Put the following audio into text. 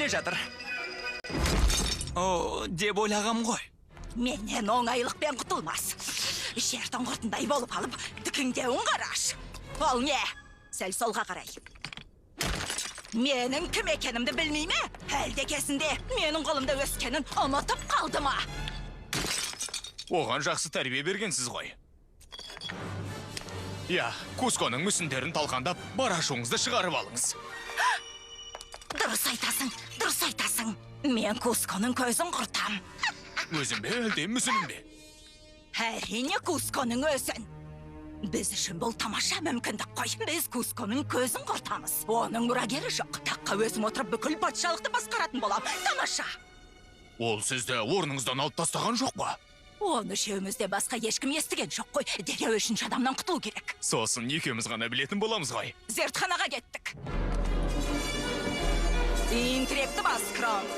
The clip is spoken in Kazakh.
келе жатыр. О, деп ойлағам ғой. Менен оңайлықпен құтылмас. Жердің құртындай болып алып, дікіңдеуін қараш. Ол не? Сәл солға қарай. Менің кім екенімді білмей ме? Әлде кесінде менің қолымда өскенін ұмытып қалды ма? Оған жақсы тәрбие бергенсіз ғой. Я, Кусконың мүсіндерін талқандап, бар ашуыңызды шығарып алыңыз. Дұрыс айтасың. Мен Кусконың көзін құртам. Өзім бе, әлде мүсінім бе? Әрине Кусконың өзін. Біз үшін бұл тамаша мүмкіндік қой. Біз Кусконың көзін құртамыз. Оның мұрагері жоқ. Таққа өзім отырып бүкіл патшалықты басқаратын болам. Тамаша. Ол сізді орныңыздан алып тастаған жоқ па? Оны үшеумізде басқа ешкім естіген жоқ қой. Дереу үшінші адамнан құтылу керек. Сосын екеуміз ғана білетін боламыз ғой. Зертханаға кеттік. Инкрепті бас, Кронк.